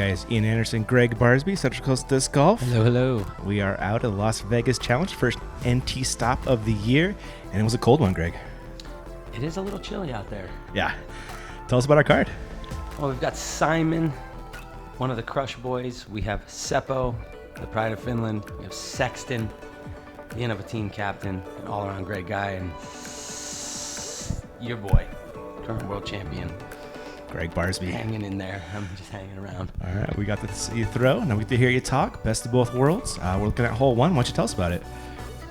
guys. Ian Anderson, Greg Barsby, Central Coast Disc Golf. Hello, hello. We are out at the Las Vegas Challenge, first NT stop of the year, and it was a cold one, Greg. It is a little chilly out there. Yeah. Tell us about our card. Well, we've got Simon, one of the Crush boys. We have Seppo, the Pride of Finland. We have Sexton, the Innova team captain, an all-around great guy, and your boy, current world champion. Greg Barsby. Hanging in there. I'm just hanging around. All right, we got to see you throw. Now we get to hear you talk. Best of both worlds. We're looking at hole one. Why don't you tell us about it?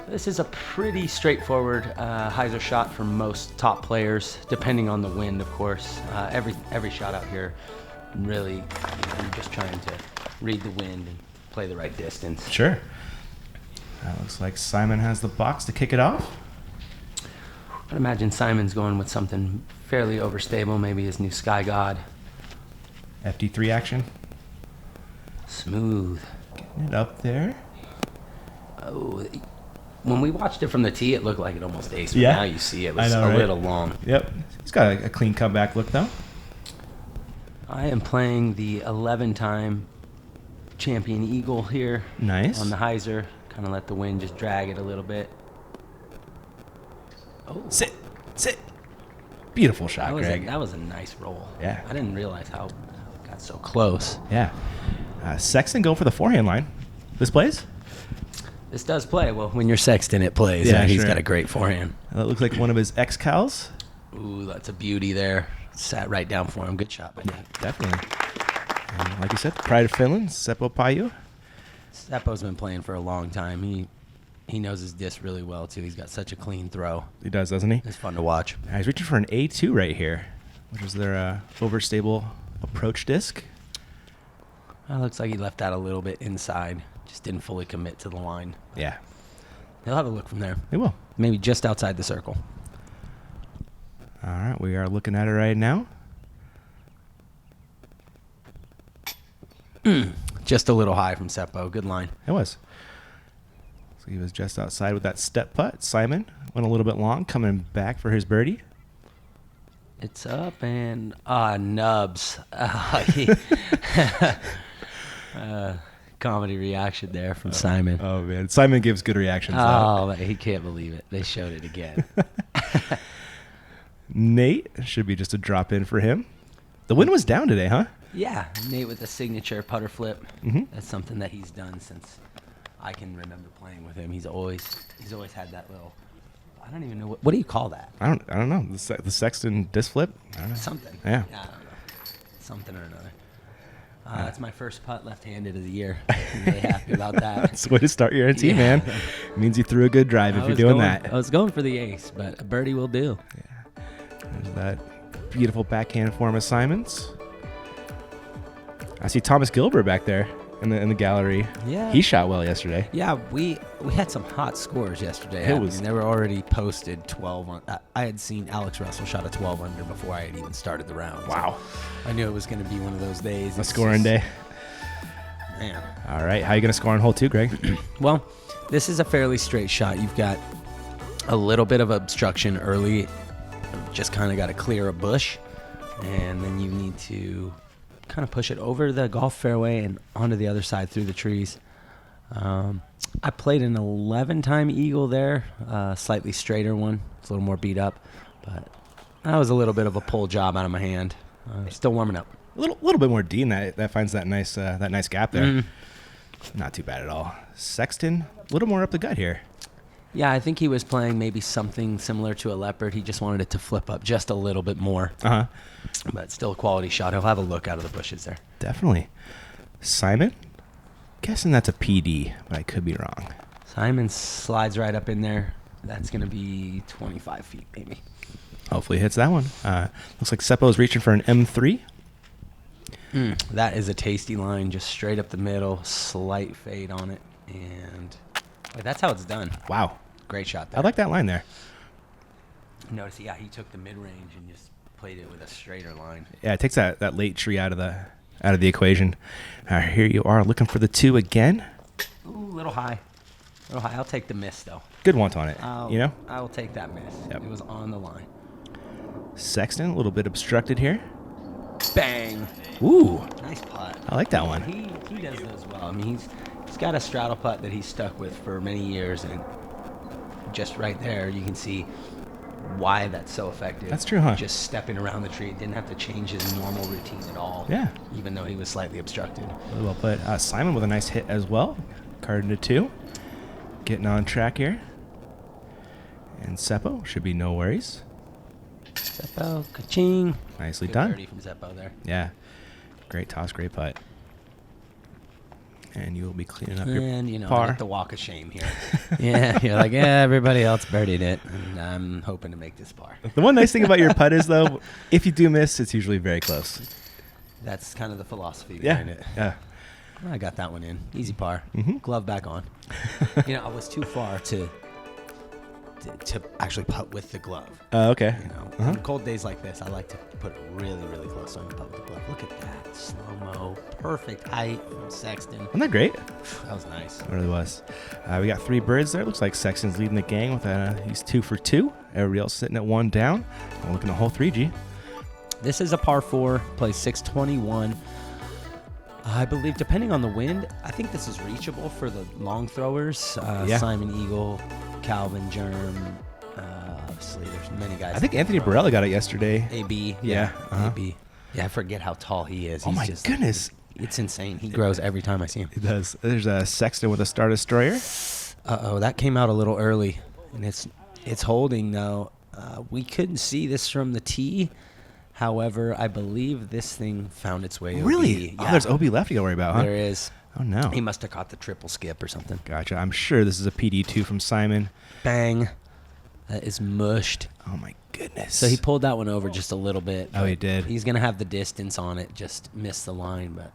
This is a pretty straightforward hyzer shot for most top players, depending on the wind, of course. Every shot out here, really, I'm just trying to read the wind and play the right distance. Sure. Looks like Simon has the box to kick it off. I'd imagine Simon's going with something fairly overstable, maybe his new Sky God. FD3 action. Smooth. Getting it up there. Oh, when we watched it from the tee, it looked like it almost aced. But Yeah. now you see it was I know, a right? little long. Yep. He's got a clean comeback look, though. I am playing the 11-time champion eagle here. Nice. On the hyzer. Kind of let the wind just drag it a little bit. Oh. Sit. Beautiful shot, Greg. That was a nice roll. Yeah. I didn't realize how it got so close. Yeah. Sexton going for the forehand line. This plays? This does play. Well, when you're Sexton, it plays. Yeah, He's sure. got a great forehand. That looks like one of his ex-cows. Ooh, that's a beauty there. Sat right down for him. Good shot by Nate. Definitely. And like you said, Pride of Finland, Seppo Paju. Seppo's been playing for a long time. He knows his disc really well, too. He's got such a clean throw. He does, doesn't he? It's fun to watch. He's reaching for an A2 right here, which is their overstable approach disc. Well, looks like he left that a little bit inside. Just didn't fully commit to the line. Yeah. He'll have a look from there. He will. Maybe just outside the circle. All right, we are looking at it right now. Just a little high from Seppo. Good line. It was. So he was just outside with that step putt. Simon went a little bit long, coming back for his birdie. It's up and nubs. Comedy reaction there from Simon. Oh, man. Simon gives good reactions. Oh, he can't believe it. They showed it again. Nate should be just a drop in for him. The wind was down today, huh? Yeah, Nate with the signature putter flip. Mhm. That's something that he's done since I can remember playing with him. He's always had that little. I don't even know what do you call that? I don't know. The Sexton disc flip? I don't know. Something. Yeah. I don't know. Something or another. That's my first putt left-handed of the year. I'm really happy about that. That's the way to start your NT, Yeah. man. It means you threw a good drive if you're doing that. I was going for the ace, but a birdie will do. There's that beautiful backhand form of Simon's. I see Thomas Gilbert back there in the gallery. Yeah. He shot well yesterday. Yeah, we had some hot scores yesterday. It was- They were already posted 12 on. I had seen Alex Russell shot a 12 under before I had even started the round. Wow. So I knew it was going to be one of those days. A scoring day. Man. All right. How are you going to score on hole two, Greg? Well, this is a fairly straight shot. You've got a little bit of obstruction early. Just kind of got to clear a bush. And then you need to kind of push it over the golf fairway and onto the other side through the trees. I played an 11-time eagle there, slightly straighter one. It's a little more beat up, but that was a little bit of a pull job out of my hand. Still warming up. A little bit more D, and that finds that nice gap there. Not too bad at all. Sexton, a little more up the gut here. Yeah, I think he was playing maybe something similar to a leopard. He just wanted it to flip up just a little bit more. Uh-huh. But still a quality shot. He'll have a look out of the bushes there. Definitely. Simon, guessing that's a PD, but I could be wrong. Simon slides right up in there. That's going to be 25 feet maybe. Hopefully hits that one. Looks like Seppo's reaching for an M3. That is a tasty line, just straight up the middle, slight fade on it, and that's how it's done. Wow. Great shot there. I like that line there. Notice, yeah, he took the mid-range and just played it with a straighter line. Yeah, it takes that late tree out of the equation. Here you are looking for the two again. Ooh, little high. I'll take the miss, though. Good want on it, you know? I will take that miss. Yep. It was on the line. Sexton, a little bit obstructed here. Bang. Ooh, Nice putt. I like that one. He does those well. I mean, he's got a straddle putt that he's stuck with for many years, and just right there, you can see why that's so effective. That's true, huh? Just stepping around the tree. Didn't have to change his normal routine at all. Yeah. Even though he was slightly obstructed. Really well put. Simon with a nice hit as well. Card into 2. Getting on track here. And Seppo should be no worries. Zeppo, ka-ching. Nicely Good done. birdie from Zeppo there. Yeah. Great toss, great putt. And you will be cleaning up your And, I par. get the walk of shame here. Yeah, you're like, everybody else birdied it, and I'm hoping to make this par. The one nice thing about your putt is, though, if you do miss, it's usually very close. That's kind of the philosophy Yeah. behind it. Yeah. I got that one in. Easy par. Mhm. Glove back on. I was too far to actually putt with the glove. Okay. On cold days like this, I like to put it really, really close on the putt with the glove. Look at that. Slow-mo. Perfect height from Sexton. Isn't that great? That was nice. It really was. We got 3 birds there. Looks like Sexton's leading the gang with he's 2 for 2. Everybody else sitting at 1 down. I'm looking at hole 3G. This is a par 4, plays 621. I believe, depending on the wind, I think this is reachable for the long throwers. Yeah. Simon Eagle, Calvin Germ. Obviously, there's many guys. I think Anthony Barella got it yesterday. AB. Yeah, uh-huh. AB. Yeah, I forget how tall he is. Oh my goodness. It's insane. He grows every time I see him. It does. There's a Sexton with a Star Destroyer. Uh-oh, that came out a little early. And it's holding, though. We couldn't see this from the tee. However, I believe this thing found its way. Really? OB. Oh, Yeah. there's OB left to worry about, huh? There is. Oh, no. He must have caught the triple skip or something. Gotcha. I'm sure this is a PD2 from Simon. Bang. That is mushed. Oh, my goodness. So he pulled that one over just a little bit. Oh, he but did. He's going to have the distance on it, just missed the line. But,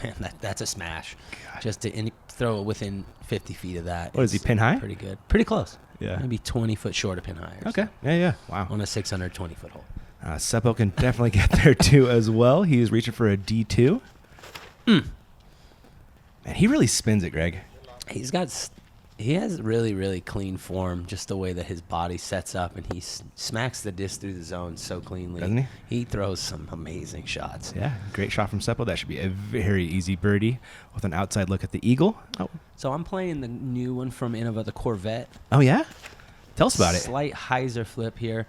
man, that's a smash. God. Just to throw it within 50 feet of that. What is he, pin high? Pretty good. Pretty close. Yeah. Maybe 20 foot short of pin high. Or Okay. something. Yeah. Wow. On a 620-foot hole. Seppo can definitely get there, too, as well. He's reaching for a D2. Man, he really spins it, Greg. He has really, really clean form, just the way that his body sets up, and he smacks the disc through the zone so cleanly. Doesn't he? He throws some amazing shots. Yeah, great shot from Seppo. That should be a very easy birdie with an outside look at the eagle. Oh, So I'm playing the new one from Innova, the Corvette. oh yeah? Tell us about it. Slight hyzer flip here.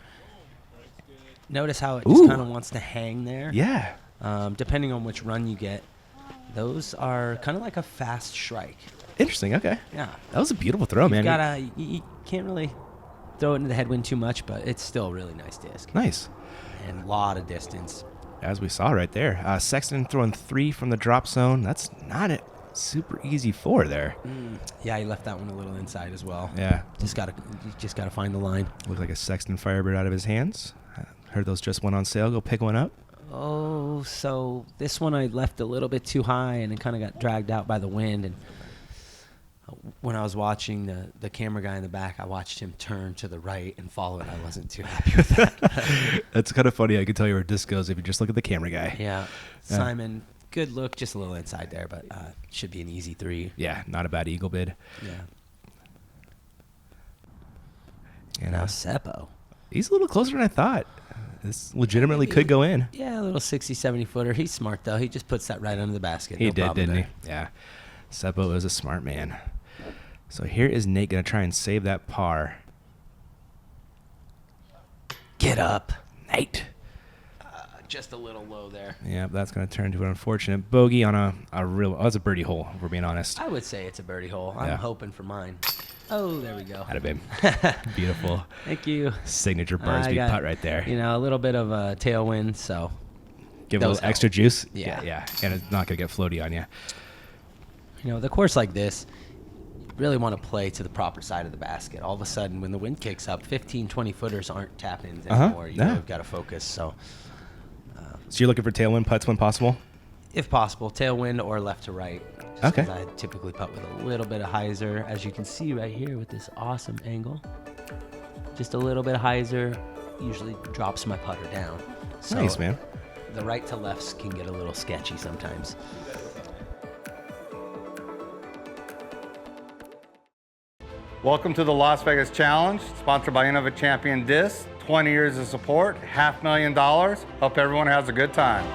Notice how it Ooh. just kind of wants to hang there. Yeah. Depending on which run you get, those are kind of like a fast strike. Interesting. Okay. Yeah. That was a beautiful throw, man. You can't really throw it into the headwind too much, but it's still a really nice disc. Nice. And a lot of distance. As we saw right there. Sexton throwing 3 from the drop zone. That's not a super easy 4 there. Yeah, he left that one a little inside as well. Yeah. You just gotta find the line. Looks like a Sexton Firebird out of his hands. Heard those just went on sale. Go pick one up. Oh, so this one I left a little bit too high, and it kind of got dragged out by the wind. And when I was watching the camera guy in the back, I watched him turn to the right and follow it. I wasn't too happy with that. That's kind of funny. I can tell you where this goes if you just look at the camera guy. Yeah. Simon, good look, just a little inside there, but should be an easy 3. Yeah, not a bad eagle bid. Yeah. And Now Seppo. he's a little closer than I thought. This legitimately could go in. Yeah, a little 60, 70 footer. He's smart, though. He just puts that right under the basket. He No did, problem didn't there. he? Yeah. Seppo is a smart man. So here is Nate going to try and save that par. Get up. Nate. Just a little low there. Yeah, that's going to turn into an unfortunate bogey on a real. Oh, it's a birdie hole, if we're being honest. I would say it's a birdie hole. I'm Yeah. hoping for mine. Oh, there we go. Had it been beautiful. Thank you. Signature I Barsby got, putt right there. A little bit of a tailwind, so Give it a those little extra juice. Yeah. Yeah. And it's not going to get floaty on you. the course like this, you really want to play to the proper side of the basket. All of a sudden, when the wind kicks up, 15, 20 footers aren't tap-ins anymore. You've got to focus. So So you're looking for tailwind putts when possible? if possible, tailwind or left to right. Just Okay. 'cause I typically putt with a little bit of hyzer, as you can see right here with this awesome angle. Just a little bit of hyzer usually drops my putter down. So Nice, man. The right to lefts can get a little sketchy sometimes. Welcome to the Las Vegas Challenge, sponsored by Innova Champion Disc. 20 years of support, $500,000. Hope everyone has a good time.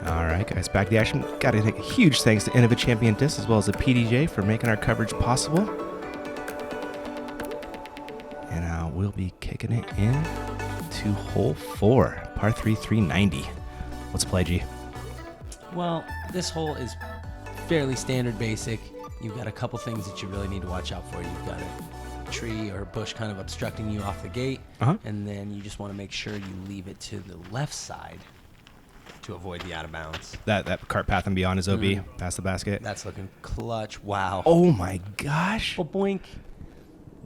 All right, guys, back to the action. Got to take a huge thanks to Innova Champion Disc as well as the PDJ for making our coverage possible. And we'll be kicking it in to hole 4, par 3, 390. What's play, G? Well, this hole is fairly standard basic. You've got a couple things that you really need to watch out for. You've got a tree or a bush kind of obstructing you off the gate, and then you just want to make sure you leave it to the left side to avoid the out of bounds. That cart path and beyond is OB, past the basket. That's looking clutch. Wow. Oh my gosh. Boink.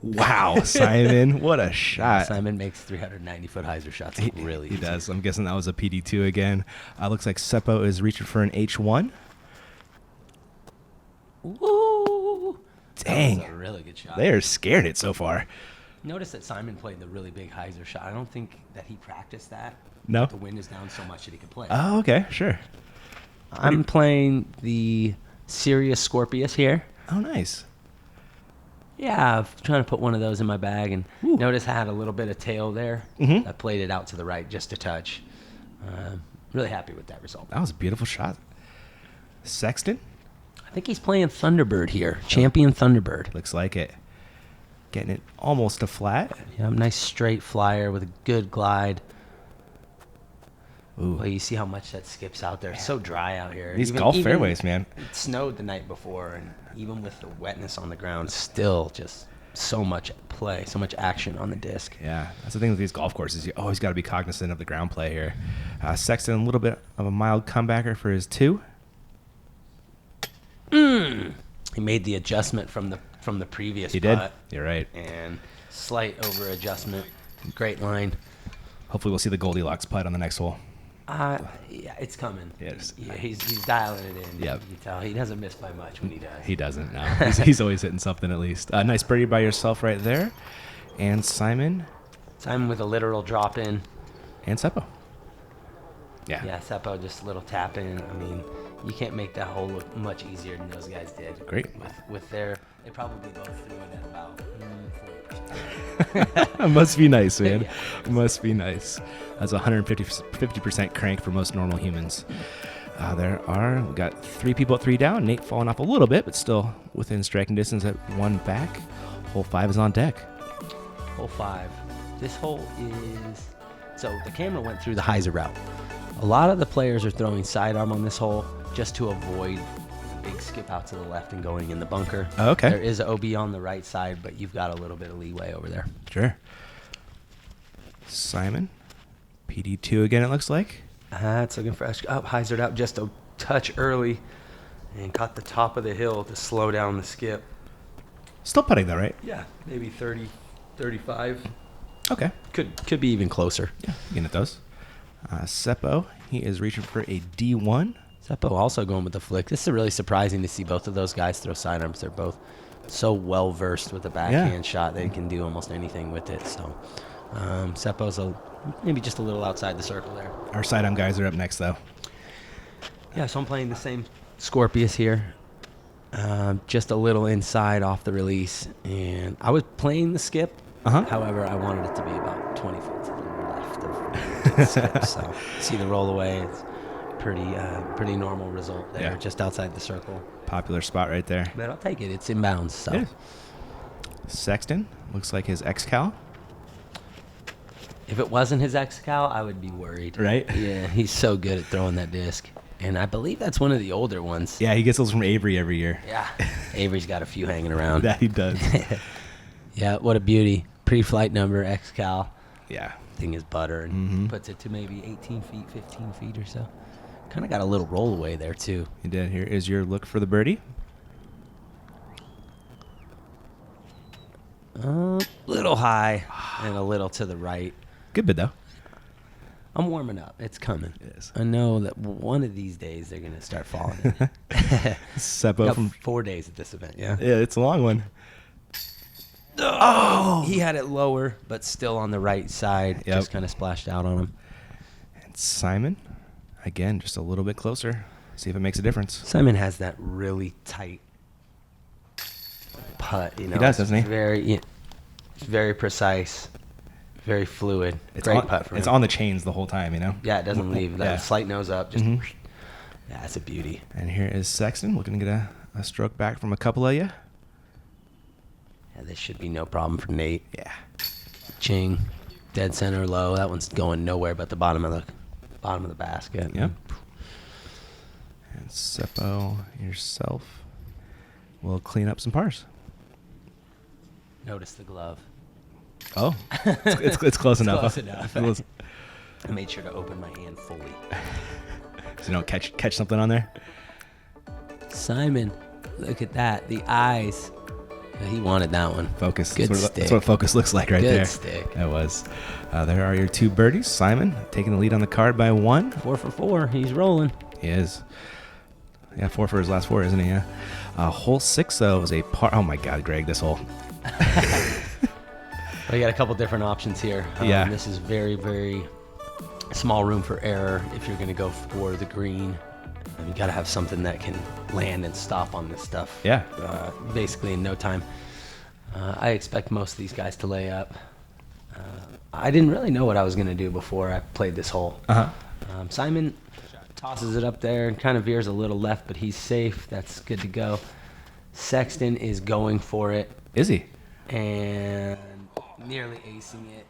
Wow, Simon, what a shot. Simon makes 390-foot hyzer shots. Really He easy. does. I'm guessing that was a PD2 again. Looks like Seppo is reaching for an H1. Woo! Dang. That was a really good shot. They are scaring it so far. Notice that Simon played the really big hyzer shot. I don't think that he practiced that. No? The wind is down so much that he could play. Oh, okay, sure. I'm playing the Sirius Scorpius here. Oh, nice. Yeah, I'm trying to put one of those in my bag, and notice I had a little bit of tail there. I played it out to the right just a touch. Really happy with that result. That was a beautiful shot. Sexton? I think he's playing Thunderbird here. Champion Thunderbird. Looks like it. Getting it almost to flat. Yeah, nice straight flyer with a good glide. Ooh. Well, you see how much that skips out there. It's so dry out here. These golf fairways, man. It snowed the night before, and even with the wetness on the ground, still just so much play, so much action on the disc. Yeah, that's the thing with these golf courses. You always got to be cognizant of the ground play here. Sexton, a little bit of a mild comebacker for his 2. He made the adjustment from the previous He did. putt. You're right. And slight over adjustment. Great line. Hopefully we'll see the Goldilocks putt on the next hole. Yeah, it's coming. Yes. Yeah, he's dialing it in. Yep. You can tell he doesn't miss by much when he does. He doesn't, no. He's always hitting something at least. Nice birdie by yourself right there. And Simon. Simon with a literal drop in. And Seppo. Yeah. Yeah, Seppo just a little tap in. I mean, you can't make that hole look much easier than those guys did. Great. With their, they probably both threw it at about 40%. Must be nice, man. Yeah. Must be nice. That's 150% crank for most normal humans. We got 3 people at 3 down. Nate falling off a little bit, but still within striking distance at 1 back. Hole 5 is on deck. Hole 5. This hole is, so the camera went through the hyzer route. A lot of the players are throwing sidearm on this hole just to avoid the big skip out to the left and going in the bunker. Oh, okay. There is an OB on the right side, but you've got a little bit of leeway over there. Sure. Simon. PD2 again, it looks like. It's looking fresh. Oh, hyzered out just a touch early and caught the top of the hill to slow down the skip. Still putting though, right? Yeah, maybe 30, 35. Okay. Could be even closer. Yeah, again it does. Seppo, he is reaching for a D1. Seppo also going with the flick. This is really surprising to see both of those guys throw sidearms. They're both so well versed with the backhand shot. They can do almost anything with it. So Seppo's maybe just a little outside the circle there. Our sidearm guys are up next though. Yeah, so I'm playing the same Scorpius here. Just a little inside off the release. And I was playing the skip. However, I wanted it to be about 20 feet to the left of the skip. So see the roll away. It's pretty normal result there, just outside the circle. Popular spot right there. But I'll take it. It's inbounds. So. It is. Sexton, looks like his X-Cal. If it wasn't his X-Cal, I would be worried. Right? Yeah, he's so good at throwing that disc. And I believe that's one of the older ones. Yeah, he gets those from Avery every year. Yeah. Avery's got a few hanging around. That he does. Yeah, what a beauty. Pre-flight number, X-Cal. Yeah. Thing is butter and puts it to maybe 18 feet, 15 feet or so. Kind of got a little roll away there, too. He did. Here is your look for the birdie. Little high and a little to the right. Good bid, though. I'm warming up. It's coming. It is. I know that one of these days they're going to start falling in. Seppo Got from 4 days at this event, yeah. Yeah, it's a long one. Oh! He had it lower, but still on the right side. Yep. Just kind of splashed out on him. And Simon, Again, just a little bit closer. See if it makes a difference. Simon has that really tight putt. You know, He does, doesn't he? Very precise, very fluid. It's Great on, putt for It's him. on the chains the whole time, you know? Yeah, it doesn't leave. That Yeah. slight nose up. Just Mhm. yeah, it's a beauty. And here is Sexton looking to get a stroke back from a couple of you. Yeah, this should be no problem for Nate. Yeah. Ching, dead center low. That one's going nowhere but the bottom of the basket. Yep. And Seppo, yourself, will clean up some pars. Notice the glove. Oh, it's close enough. Close huh? enough. Close. I made sure to open my hand fully. So you don't catch something on there. Simon, look at that. The eyes. He wanted that one. Focus. Good That's stick. what focus looks like right Good there. stick. That was. There are your two birdies. Simon taking the lead on the card by 1. 4 for 4. He's rolling. He is. Yeah, 4 for his last 4, isn't he? Yeah. Hole 6 though is a par. Oh my God, Greg, this hole. We got a couple different options here. Yeah. This is very, very small room for error if you're going to go for the green. You got to have something that can land and stop on this stuff. Yeah. Basically in no time. I expect most of these guys to lay up. I didn't really know what I was going to do before I played this hole. Simon tosses it up there and kind of veers a little left, but he's safe. That's good to go. Sexton is going for it Is he? and nearly acing it.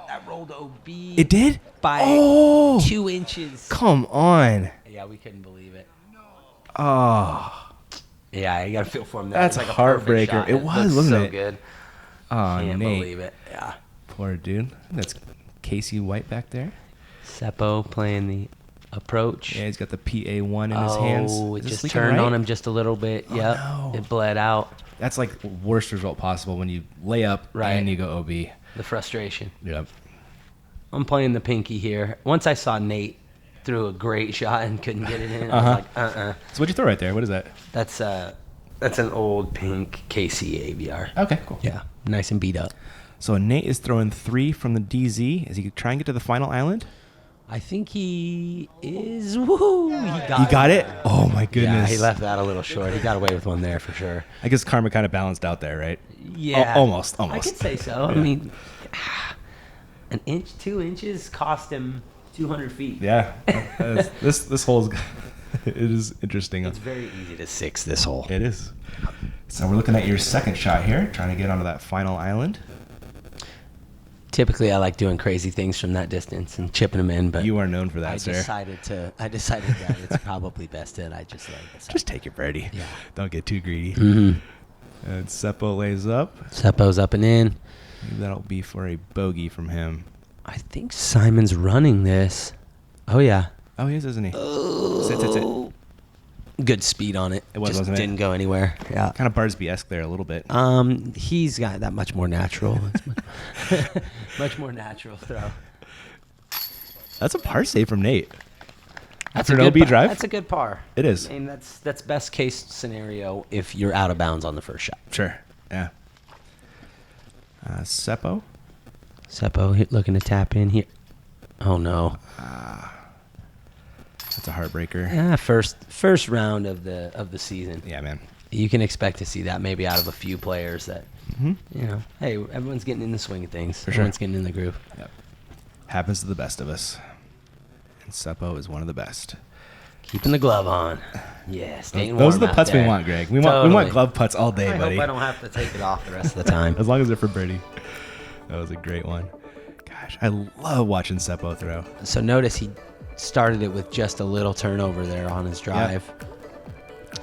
That rolled OB. It did? By Oh! 2 inches. Come on. Yeah, we couldn't believe it. Oh. Yeah, you got to feel for him. That's That was a like a perfect heartbreaker. shot. It was, looked wasn't so it? good. Oh, Can't Nate. believe it. Yeah. Poor dude. That's Casey White back there. Seppo playing the approach. Yeah, he's got the PA1 in his hands. Oh, it Is this just leaking turned right? on him just a little bit. Oh, Yep. no. It bled out. That's like worst result possible when you lay up Right. and you go OB. The frustration. Yep. I'm playing the pinky here. Once I saw Nate threw a great shot and couldn't get it in, I was like, So what'd you throw right there? What is that? That's an old pink KC ABR. Okay, cool. Yeah, nice and beat up. So Nate is throwing 3 from the DZ. Is he trying to get to the final island? I think he is. Woo! You got it? Oh my Yeah, goodness. he left that a little short. He got away with one there for sure. I guess karma kind of balanced out there, right? Yeah, Almost. I could say so. I mean, an inch, 2 inches cost him 200 feet. Yeah. This hole is it is interesting. It's very easy to 6 this hole. It is. So we're looking at your second shot here, trying to get onto that final island. Typically, I like doing crazy things from that distance and chipping them in, but You are known for that, I sir. decided that it's probably best that I just like this. Just take your birdie. Yeah. Don't get too greedy. Mm-hmm. And Seppo lays up. Seppo's up and in. Maybe that'll be for a bogey from him. I think Simon's running this. Oh yeah. Oh, he is, isn't he? Sit. Good speed on it. It was, Just wasn't it? didn't go anywhere. Yeah. Kind of Barsby-esque there a little bit. He's got that much more natural. Much more natural throw. That's a par save from Nate. That's After a an good OB drive? That's a good par. It is. I mean, that's best case scenario if you're out of bounds on the first shot. Sure. Yeah. Seppo. Seppo looking to tap in here. Oh no. That's a heartbreaker. Yeah, first round of the season. Yeah, man. You can expect to see that maybe out of a few players that, hey, everyone's getting in the swing of things. sure. Everyone's getting in the groove. Yep. Happens to the best of us. And Seppo is one of the best. Keeping the glove on. Yeah, staying warm Those are the out putts we there. want, Greg. We Totally. want glove putts all day, I buddy. hope I don't have to take it off the rest of the time. As long as they're for birdie. That was a great one. Gosh, I love watching Seppo throw. So notice he started it with just a little turnover there on his drive.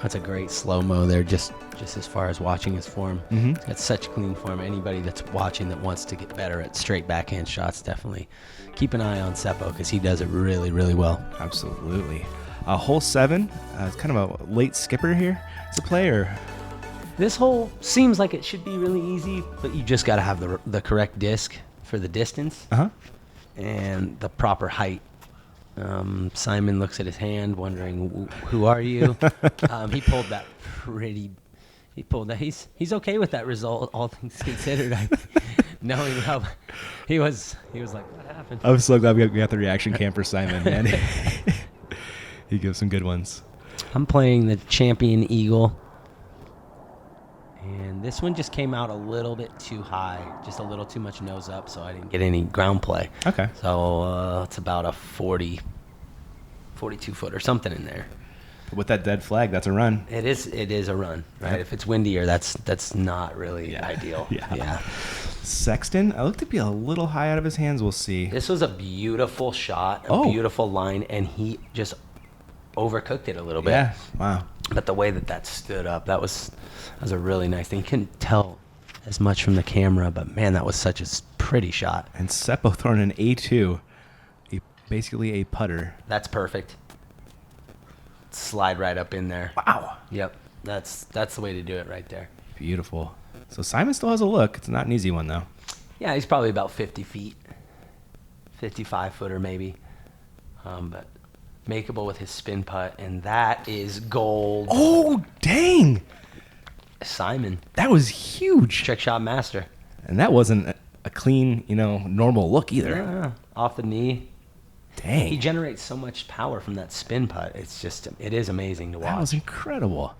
That's a great slow-mo there, just as far as watching his form. Mm-hmm. That's such clean form. Anybody that's watching that wants to get better at straight backhand shots, definitely keep an eye on Seppo because he does it really, really well. Absolutely. Hole 7. It's kind of a late skipper here. It's a player. This hole seems like it should be really easy, but you just got to have the correct disc for the distance and the proper height. Simon looks at his hand, wondering, "Who are you?" He pulled that pretty. He pulled that. He's okay with that result, all things considered. Knowing how he was like, "What happened?" I'm so glad we got the reaction cam for Simon, man. He gives some good ones. I'm playing the Champion Eagle. And this one just came out a little bit too high, just a little too much nose up, so I didn't get any ground play. Okay. So it's about a 42 foot or something in there. With that dead flag, that's a run. It is a run, right? Yep. If it's windier, that's not really ideal. Yeah. Sexton, I look to be a little high out of his hands. We'll see. This was a beautiful shot, a beautiful line, and he just overcooked it a little bit. Yeah. Wow. But the way that stood up, that was a really nice thing. You couldn't tell as much from the camera, but man, that was such a pretty shot. And Seppo throwing an A2, basically a putter. That's perfect. Slide right up in there. Wow. Yep. That's the way to do it right there. Beautiful. So Simon still has a look. It's not an easy one, though. Yeah, he's probably about 50 feet. 55 footer maybe. But makeable with his spin putt, and that is gold. Oh, dang. Simon. That was huge. Trick shot master. And that wasn't a clean, normal look either. Yeah, off the knee. Dang. He generates so much power from that spin putt. It is amazing to watch. That was incredible.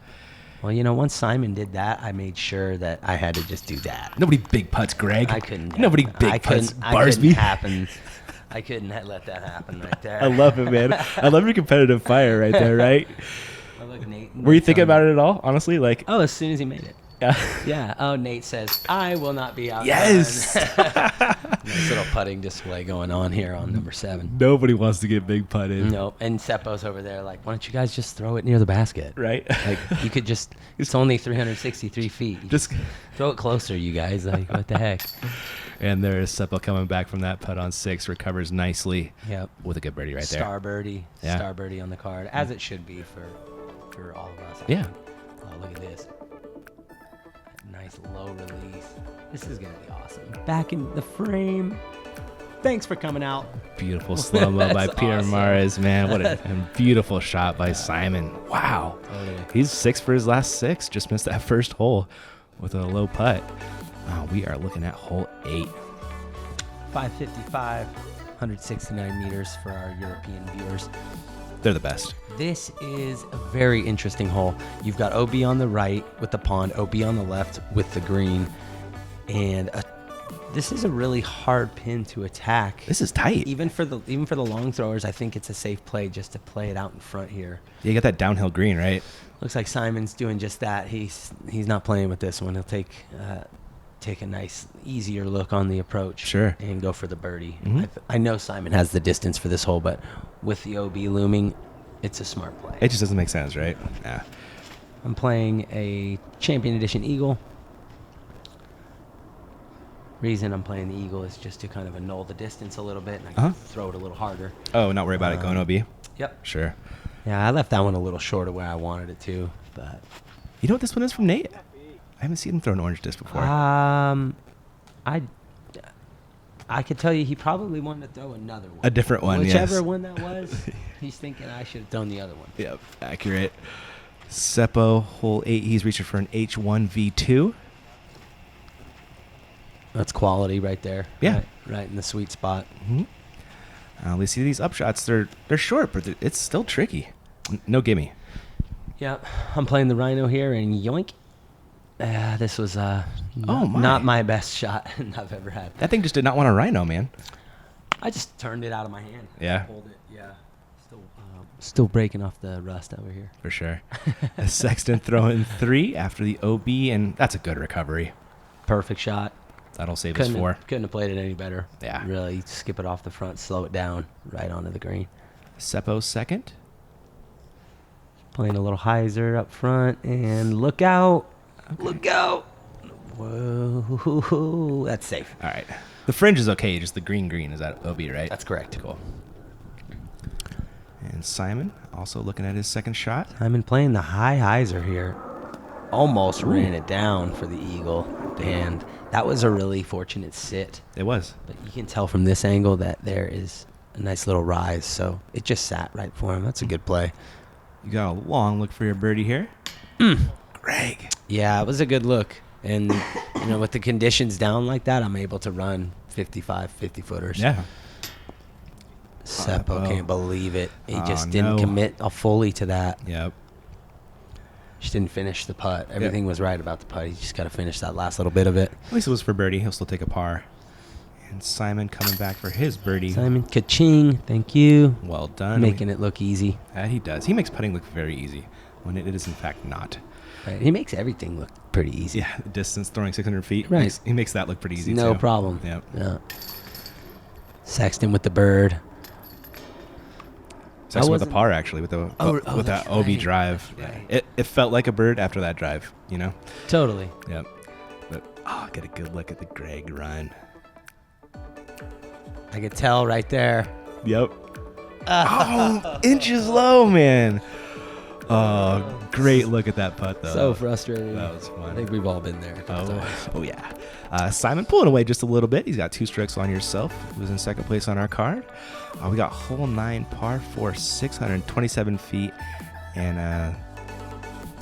Well, once Simon did that, I made sure that I had to just do that. Nobody big putts, Greg. I couldn't. Nobody big putts, Barsby. I couldn't let that happen right there. I love it, man. I love your competitive fire right there, right? Oh, look, Nate. Were you thinking about it at all, honestly? Like, as soon as he made it. yeah. Yeah. Oh, Nate says, I will not be out. Yes. Nice little putting display going on here on number 7. Nobody wants to get big putted. Nope. And Seppo's over there like, why don't you guys just throw it near the basket? Right? Like, you could just, it's only 363 feet. You Just throw it closer, you guys. Like, what the heck? And there is Seppo coming back from that putt on 6, recovers nicely. Yep. With a good birdie right there. Star birdie. Yeah. Star birdie on the card, as it should be for all of us. Yeah. Oh, look at this. Nice low release. This is going to be awesome. Back in the frame. Thanks for coming out. Beautiful slow-mo by That's Peter awesome. Mares, man. What a beautiful shot by Simon. Wow. Totally. He's 6 for his last 6. Just missed that first hole with a low putt. We are looking at hole 8. 555, 169 meters for our European viewers. They're the best. This is a very interesting hole. You've got OB on the right with the pond, OB on the left with the green, and this is a really hard pin to attack. This is tight. Even for the long throwers, I think it's a safe play just to play it out in front here. Yeah, you got that downhill green, right? Looks like Simon's doing just that. He's not playing with this one. He'll take a nice, easier look on the approach. Sure. And go for the birdie. Mhm. I know Simon has the distance for this hole, but with the OB looming, it's a smart play. It just doesn't make sense, right? Yeah. I'm playing a Champion Edition Eagle. Reason I'm playing the Eagle is just to kind of annul the distance a little bit, and I can throw it a little harder. Oh, not worry about it going OB? Yep. Sure. Yeah, I left that one a little short of where I wanted it to, but You know what this one is from Nate? I haven't seen him throw an orange disc before. I could tell you he probably wanted to throw another one. A different one, Whichever yes. one that was, he's thinking I should have thrown the other one. Yep, accurate. Seppo, hole 8, he's reaching for an H1V2. That's quality right there. Yeah. Right in the sweet spot. We see these upshots. They're short, but it's still tricky. No gimme. Yep. I'm playing the Rhino here, and yoink. This was not my best shot I've ever had. That thing just did not want a rhino, man. I just turned it out of my hand. Yeah. Hold it. Yeah. Still breaking off the rust over here. For sure. Sexton throwing 3 after the OB, and that's a good recovery. Perfect shot. That'll save us 4. Couldn't have played it any better. Yeah. Really skip it off the front, slow it down, right onto the green. Seppo second. Playing a little hyzer up front, and look out. Okay. Look out. Whoa. That's safe. All right. The fringe is okay, just the green is that OB, right? That's correct. Cool. And Simon also looking at his second shot. Simon playing the high hyzer here. Almost ran it down for the eagle, and that was a really fortunate sit. It was. But you can tell from this angle that there is a nice little rise, so it just sat right for him. That's a good play. You got a long look for your birdie here. Greg. Yeah, it was a good look. And, with the conditions down like that, I'm able to run 55, 50 footers. Yeah. Seppo can't believe it. He Oh, just didn't no. commit fully to that. Yep. Just didn't finish the putt. Everything was right about the putt. He just got to finish that last little bit of it. At least it was for birdie. He'll still take a par. And Simon coming back for his birdie. Simon, ka-ching. Thank you. Well done. Making it look easy. He does. He makes putting look very easy when it is in fact not. Right. He makes everything look pretty easy. Yeah, the distance, throwing 600 feet. Right. He makes that look pretty easy No too. problem. Yep. Yeah. Sexton with the bird. Sexton with a par actually with that that's OB right. drive. That's right. It felt like a bird after that drive, you know? Totally. Yep. But get a good look at the Greg run. I could tell right there. Yep. Inches low, man. Oh, great look at that putt though. So frustrating. That was fun. I think we've all been there. Oh yeah. Simon pulling away just a little bit. He's got 2 strokes on yourself. He was in second place on our card. We got hole 9, par 4, 627 feet. And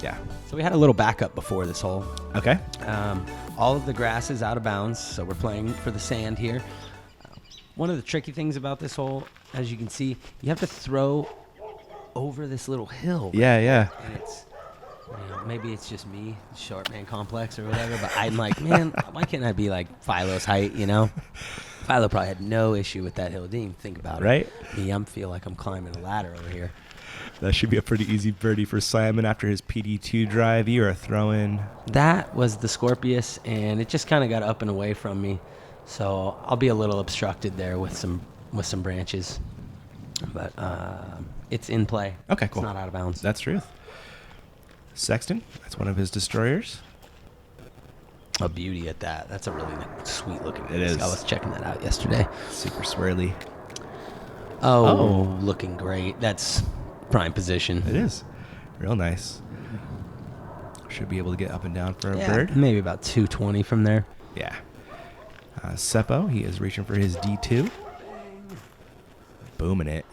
yeah. So we had a little backup before this hole. Okay. All of the grass is out of bounds, so we're playing for the sand here. One of the tricky things about this hole, as you can see, you have to throw over this little hill. Yeah. And it's, maybe it's just me, short man complex or whatever, but I'm like, man, why can't I be like Philo's height, you know? Philo probably had no issue with that hill. Didn't even think about Right? it. Me, I feel like I'm climbing a ladder over here. That should be a pretty easy birdie for Simon after his PD2 drive. You are throwing. That was the Scorpius, and it just kind of got up and away from me. So I'll be a little obstructed there with some branches. But it's in play. Okay, cool. It's not out of bounds. That's truth. Sexton, that's one of his destroyers. A beauty at that. That's a really sweet looking It disc. is. I was checking that out yesterday. Super swirly. Oh, looking great. That's prime position. It is. Real nice. Should be able to get up and down for a bird. Maybe about 220 from there. Yeah. Seppo, he is reaching for his D2. Booming it.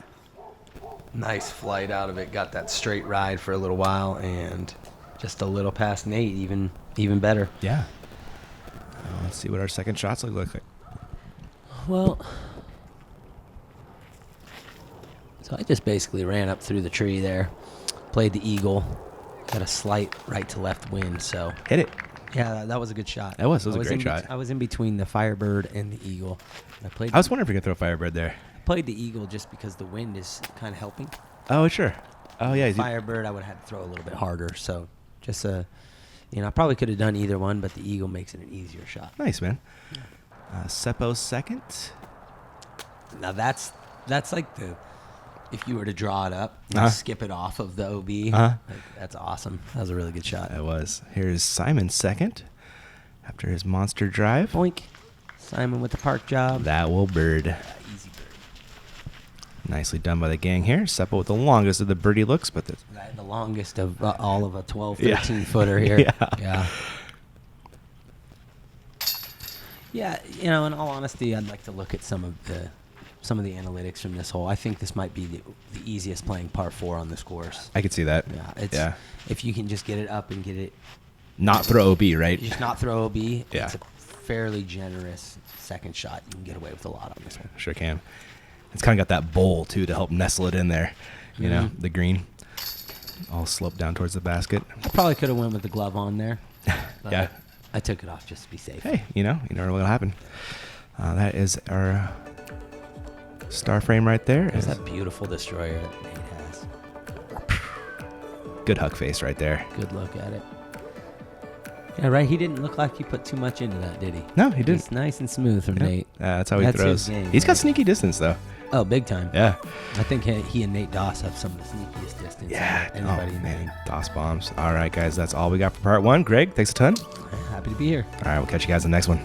Nice flight out of it. Got that straight ride for a little while, and just a little past Nate, even better. Yeah. Let's see what our second shots look like. Well, so I just basically ran up through the tree there, played the eagle, got a slight right to left wind, so Hit it. yeah, that was a good shot. That was a great in shot. I was in between the Firebird and the eagle. I was wondering if you could throw Firebird there. played the eagle just because the wind is kind of helping. Oh, sure. Oh, yeah. Firebird, I would have had to throw a little bit harder, so just I probably could have done either one, but the eagle makes it an easier shot. Nice, man. Seppo's second. Now that's like if you were to draw it up and Uh-huh. skip it off of the OB, Uh-huh. that's awesome. That was a really good shot. That was. Here's Simon's second after his monster drive. Boink. Simon with the park job. That will bird. Easy bird. Nicely done by the gang here. Seppo with the longest of the birdie looks, but The longest of all of a 12, Yeah. 13 footer here. Yeah. Yeah, in all honesty, I'd like to look at some of the analytics from this hole. I think this might be the easiest playing par 4 on this course. I could see that. Yeah, if you can just get it up and get it, Not throw OB, right? just not throw OB. Yeah. It's a fairly generous second shot. You can get away with a lot on this one. Sure can. It's kind of got that bowl, too, to help nestle it in there. You know, the green. All sloped down towards the basket. I probably could have went with the glove on there. But Yeah. I took it off just to be safe. Hey, you never know what'll happen. That is our star frame right there. There's that beautiful destroyer that Nate has. Good huck face right there. Good look at it. Yeah, right. He didn't look like he put too much into that, did he? No, he didn't. It's nice and smooth from Yeah. Nate. That's how he That's throws. his game, He's got right? sneaky distance, though. Oh, big time. Yeah. I think he and Nate Doss have some of the sneakiest distance. Yeah. Anybody in man. there. DOS bombs. All right, guys. That's all we got for part 1. Greg, thanks a ton. Happy to be here. All right, we'll catch you guys in the next one.